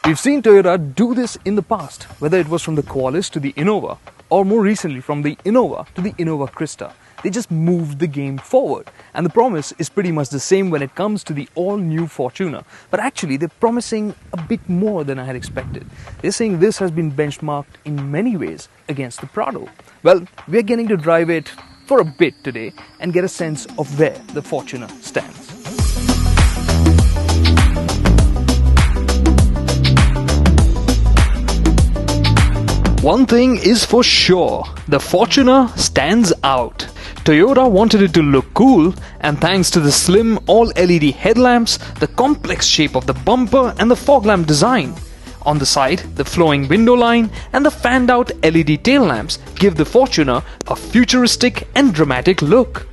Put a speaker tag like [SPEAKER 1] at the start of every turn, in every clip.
[SPEAKER 1] We've seen Toyota do this in the past, whether it was from the Qualis to the Innova, or more recently from the Innova to the Innova Krista. They just moved the game forward, and the promise is pretty much the same when it comes to the all-new Fortuner. But actually, they're promising a bit more than I had expected. They're saying this has been benchmarked in many ways against the Prado. Well, we're getting to drive it for a bit today and get a sense of where the Fortuner stands. One thing is for sure, the Fortuner stands out. Toyota wanted it to look cool, and thanks to the slim all-LED headlamps, the complex shape of the bumper and the fog lamp design. On the side, the flowing window line and the fanned-out LED tail lamps give the Fortuner a futuristic and dramatic look.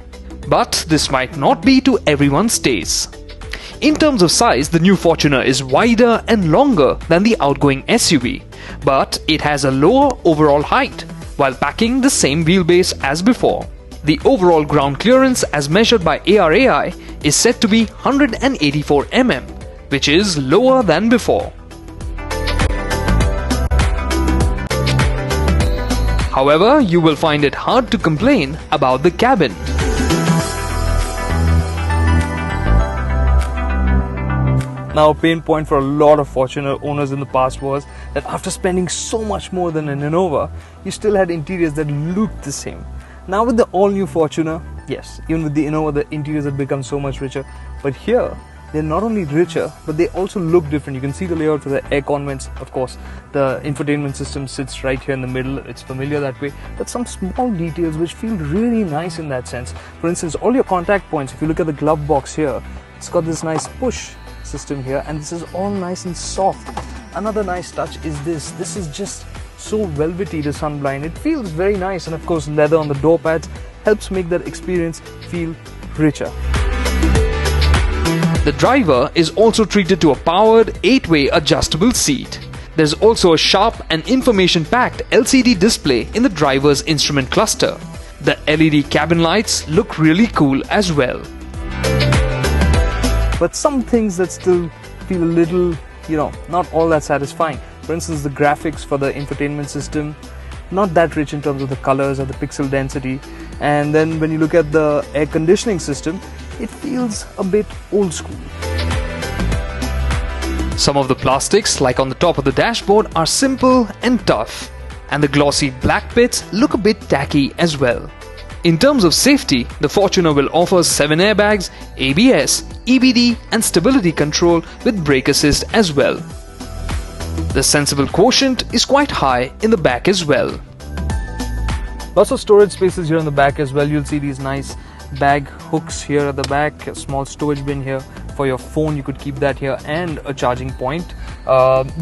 [SPEAKER 1] But this might not be to everyone's taste. In terms of size, the new Fortuner is wider and longer than the outgoing SUV, but it has a lower overall height, while packing the same wheelbase as before. The overall ground clearance as measured by ARAI is said to be 184 mm, which is lower than before. However, you will find it hard to complain about the cabin. Now, a pain point for a lot of Fortuner owners in the past was that after spending so much more than an Innova, you still had interiors that looked the same. Now with the all-new Fortuner, yes, even with the Innova, the interiors have become so much richer. But here, they're not only richer, but they also look different. You can see the layout for the air convents. Of course, the infotainment system sits right here in the middle. It's familiar that way. But some small details which feel really nice in that sense. For instance, all your contact points, if you look at the glove box here, it's got this nice push system here, and this is all nice and soft. Another nice touch is this. This is just so velvety, the sunblind. It feels very nice, and of course leather on the door pads helps make that experience feel richer. The driver is also treated to a powered 8-way adjustable seat. There's also a sharp and information-packed LCD display in the driver's instrument cluster. The LED cabin lights look really cool as well. But some things that still feel a little, not all that satisfying. For instance, the graphics for the infotainment system, not that rich in terms of the colors or the pixel density. And then when you look at the air conditioning system, it feels a bit old school. Some of the plastics, like on the top of the dashboard, are simple and tough. And the glossy black bits look a bit tacky as well. In terms of safety, the Fortuner will offer 7 airbags, ABS, EBD and stability control with brake assist as well. The sensible quotient is quite high in the back as well. Lots of storage spaces here in the back as well. You'll see these nice bag hooks here at the back, a small storage bin here for your phone. You could keep that here, and a charging point.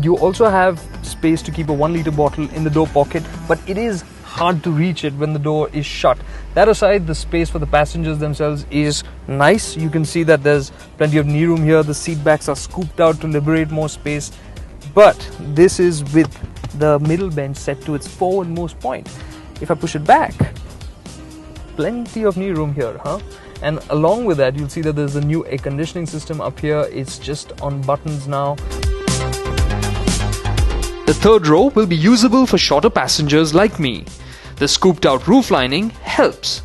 [SPEAKER 1] You also have space to keep a 1-liter bottle in the door pocket, but it is hard to reach it when the door is shut. That aside, the space for the passengers themselves is nice. You can see that there's plenty of knee room here. The seat backs are scooped out to liberate more space. But this is with the middle bench set to its forwardmost point. If I push it back, plenty of knee room here, And along with that, you'll see that there's a new air conditioning system up here. It's just on buttons now. The third row will be usable for shorter passengers like me. The scooped out roof lining helps.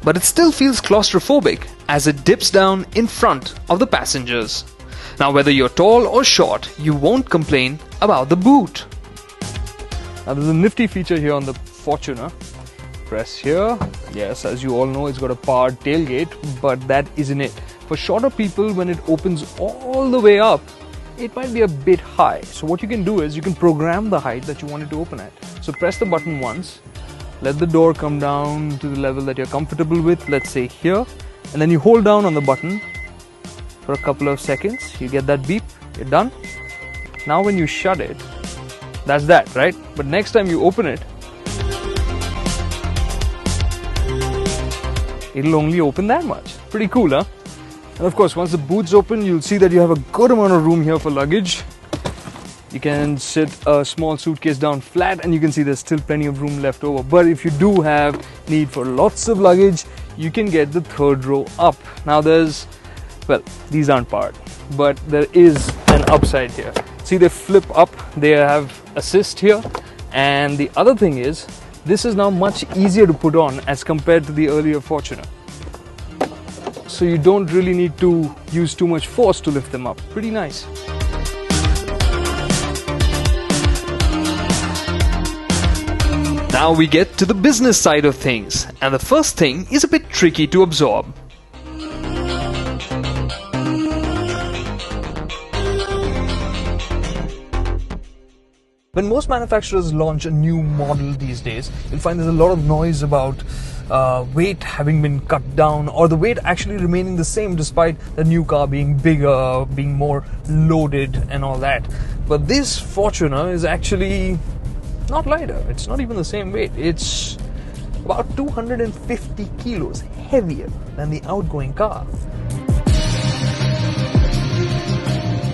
[SPEAKER 1] But it still feels claustrophobic as it dips down in front of the passengers. Now, whether you're tall or short, you won't complain about the boot. Now, there's a nifty feature here on the Fortuner. Press here. Yes, as you all know, it's got a powered tailgate, but that isn't it. For shorter people, when it opens all the way up, it might be a bit high. So what you can do is you can program the height that you want it to open at. So press the button once, let the door come down to the level that you're comfortable with, let's say here, and then you hold down on the button for a couple of seconds. You get that beep, you're done. Now when you shut it, that's that, right? But next time you open it, it'll only open that much. Pretty cool, huh? And of course, once the boot's open, you'll see that you have a good amount of room here for luggage. You can sit a small suitcase down flat, and you can see there's still plenty of room left over. But if you do have need for lots of luggage, you can get the third row up. Now these aren't powered, but there is an upside here. See, they flip up, they have assist here, and the other thing is this is now much easier to put on as compared to the earlier Fortuner. So you don't really need to use too much force to lift them up. Pretty nice. Now we get to the business side of things, and the first thing is a bit tricky to absorb. When most manufacturers launch a new model these days, you'll find there's a lot of noise about weight having been cut down, or the weight actually remaining the same despite the new car being bigger, being more loaded and all that. But this Fortuner is actually not lighter. It's not even the same weight. It's about 250 kilos heavier than the outgoing car.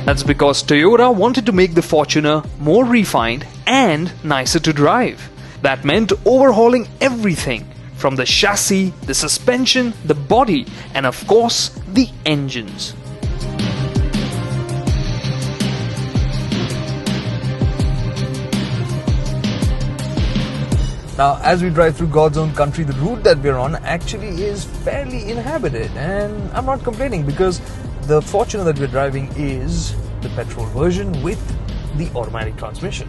[SPEAKER 1] That's because Toyota wanted to make the Fortuner more refined and nicer to drive. That meant overhauling everything, from the chassis, the suspension, the body, and of course, the engines. Now, as we drive through God's own country, the route that we're on actually is fairly inhabited, and I'm not complaining because the Fortuner that we're driving is the petrol version with the automatic transmission.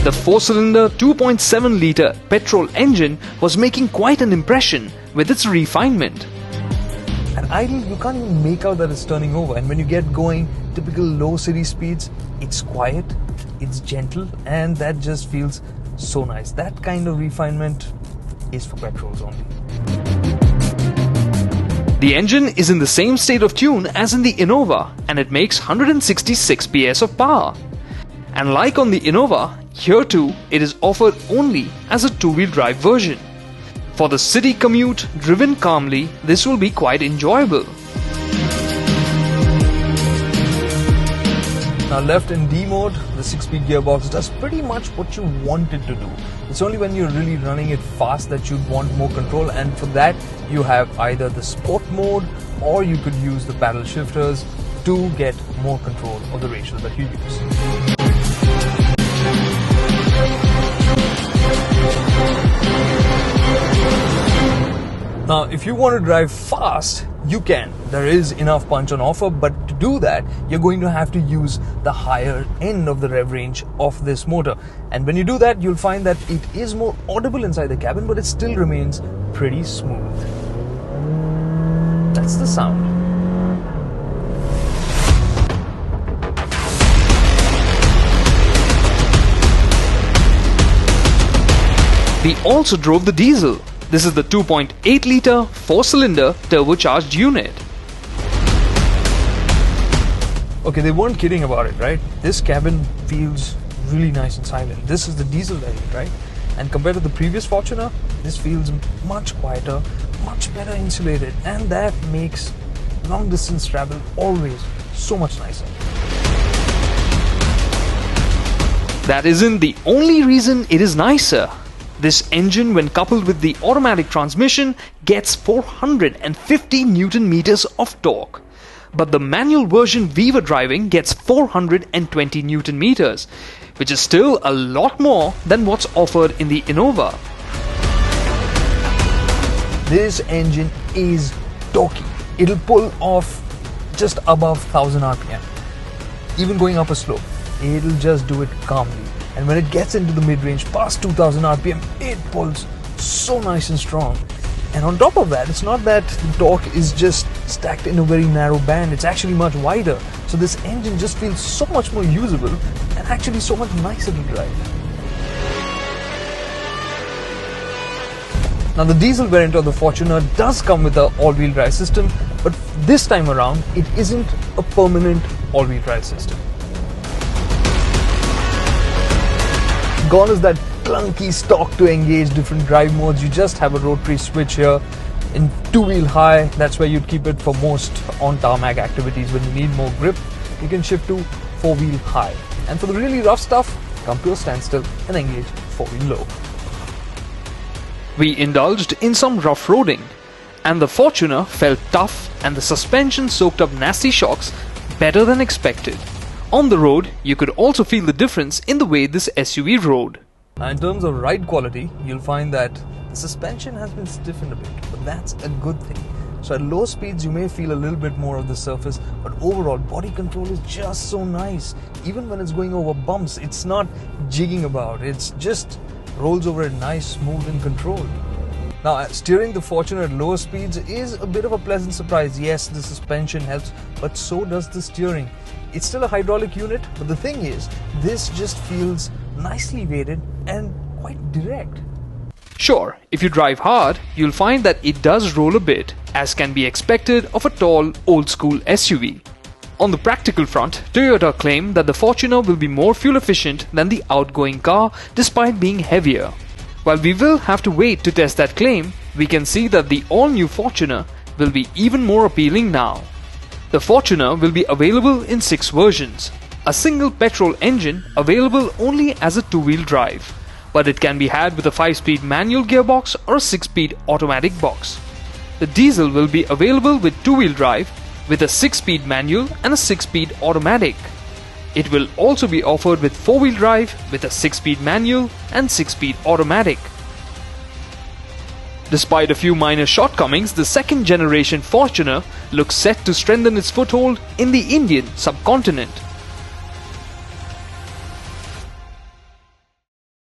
[SPEAKER 1] The 4-cylinder 2.7-litre petrol engine was making quite an impression with its refinement. At idle, you can't even make out that it's turning over, and when you get going, typical low city speeds, it's quiet, it's gentle, and that just feels so nice. That kind of refinement is for petrols only. The engine is in the same state of tune as in the Innova, and it makes 166 PS of power. And like on the Innova, here too it is offered only as a two-wheel drive version. For the city commute driven calmly, this will be quite enjoyable. Now, left in D mode, the 6-speed gearbox does pretty much what you want it to do. It's only when you're really running it fast that you'd want more control, and for that you have either the sport mode or you could use the paddle shifters to get more control of the ratio that you use. Now, if you want to drive fast, you can. There is enough punch on offer, but to do that, you're going to have to use the higher end of the rev range of this motor. And when you do that, you'll find that it is more audible inside the cabin, but it still remains pretty smooth. That's the sound. We also drove the diesel. This is the 2.8-litre 4-cylinder turbocharged unit. Okay, they weren't kidding about it, right? This cabin feels really nice and silent. This is the diesel variant, right? And compared to the previous Fortuner, this feels much quieter, much better insulated, and that makes long distance travel always so much nicer. That isn't the only reason it is nicer. This engine, when coupled with the automatic transmission, gets 450 Newton meters of torque. But the manual version we were driving gets 420 Newton meters, which is still a lot more than what's offered in the Innova. This engine is torquey. It'll pull off just above 1000 RPM. Even going up a slope, it'll just do it calmly. And when it gets into the mid-range past 2000 RPM, it pulls so nice and strong. And on top of that, it's not that the torque is just stacked in a very narrow band, it's actually much wider. So this engine just feels so much more usable and actually so much nicer to drive. Now, the diesel variant of the Fortuner does come with an all-wheel drive system, but this time around, it isn't a permanent all-wheel drive system. Gone is that clunky stock to engage different drive modes. You just have a rotary switch here. In two-wheel high, that's where you'd keep it for most on-tarmac activities. When you need more grip, you can shift to four-wheel high. And for the really rough stuff, come to a standstill and engage four-wheel low. We indulged in some rough roading, and the Fortuner felt tough and the suspension soaked up nasty shocks better than expected. On the road, you could also feel the difference in the way this SUV rode.
[SPEAKER 2] In terms of ride quality, you'll find that the suspension has been stiffened a bit, but that's a good thing. So at low speeds you may feel a little bit more of the surface, but overall body control is just so nice. Even when it's going over bumps, it's not jigging about, it's just rolls over it nice, smooth and controlled. Now steering the Fortuner at lower speeds is a bit of a pleasant surprise. Yes, the suspension helps, but so does the steering. It's still a hydraulic unit, but the thing is, this just feels nicely weighted and quite direct.
[SPEAKER 1] Sure, if you drive hard, you'll find that it does roll a bit, as can be expected of a tall, old-school SUV. On the practical front, Toyota claim that the Fortuner will be more fuel efficient than the outgoing car despite being heavier. While we will have to wait to test that claim, we can see that the all-new Fortuner will be even more appealing now. The Fortuner will be available in 6 versions. A single petrol engine available only as a 2-wheel drive, but it can be had with a 5-speed manual gearbox or a 6-speed automatic box. The diesel will be available with 2-wheel drive with a 6-speed manual and a 6-speed automatic. It will also be offered with 4-wheel drive with a 6-speed manual and 6-speed automatic. Despite a few minor shortcomings, the second generation Fortuner looks set to strengthen its foothold in the Indian subcontinent.